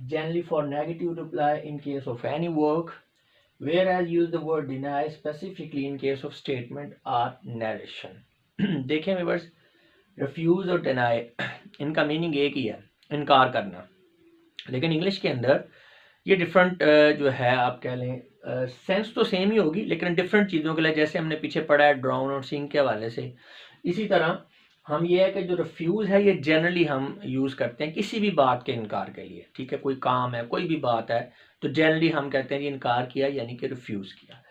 generally for negative reply in case of any work, whereas use the word deny specifically in case of statement or narration. देखें viewers, refuse और deny इनका meaning एक ही है, इनकार करना, लेकिन English के अंदर ये डिफरेंट जो है आप कह लें सेंस तो सेम ही होगी लेकिन डिफरेंट चीज़ों के लिए, जैसे हमने पीछे पढ़ा है ड्राउन और सिंग के हवाले से, इसी तरह हम ये है कि जो रिफ्यूज़ है ये जनरली हम यूज़ करते हैं किसी भी बात के इनकार के लिए, ठीक है, कोई काम है, कोई भी बात है, तो जनरली हम कहते हैं कि इनकार किया यानी कि रिफ्यूज़ किया।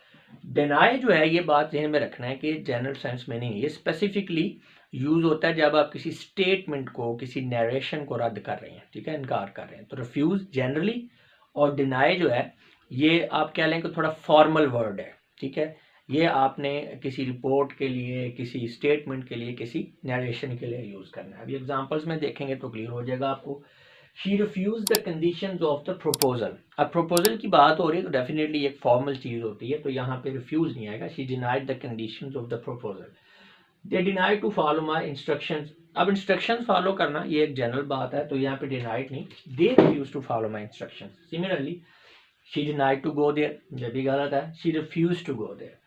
डिनाई जो है, ये बात ध्यान में रखना है कि जनरल सेंस में नहीं, ये स्पेसिफिकली यूज़ होता है जब आप किसी स्टेटमेंट को, किसी नरेशन को रद्द कर रहे हैं, ठीक है, इनकार कर रहे हैं, तो रिफ्यूज़ जनरली, और डिनाई जो है ये आप कह लें कि थोड़ा फॉर्मल वर्ड है, ठीक है, ये आपने किसी रिपोर्ट के लिए, किसी स्टेटमेंट के लिए, किसी नरेशन के लिए यूज़ करना है। अभी एग्जांपल्स में देखेंगे तो क्लियर हो जाएगा आपको। She refuse the conditions of the proposal. अब प्रपोजल की बात हो रही है तो डेफिनेटली एक फॉर्मल चीज़ होती है, तो यहाँ पे रिफ्यूज नहीं आएगा। She denied the conditions of the proposal. They denied to follow my instructions. अब इंस्ट्रक्शंस फॉलो करना ये एक जनरल बात है, तो यहाँ पे डिनाइड नहीं, they refuse to follow my instructions. Similarly she denied to go there, ये भी गलत है, she refuse to go there.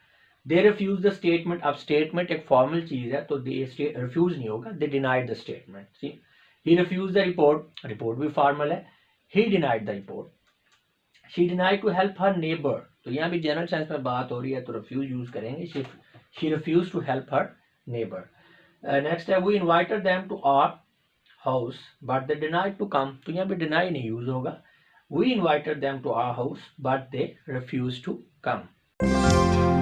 They refuse the statement. अब स्टेटमेंट एक फॉर्मल चीज़ है तो दे रिफ्यूज नहीं होगा, they denied the statement. See, he refuse the report, report भी फॉर्मल है, he denied the report. She denied to help her neighbour, तो यहाँ भी जनरल सेंस में बात हो रही है तो रिफ्यूज यूज करेंगे, she refuse to help her neighbour. Next है, we invited them to our house but they denied to come, तो यहाँ पे डिनाई नहीं यूज होगा, we invited them to our house but they refuse to come.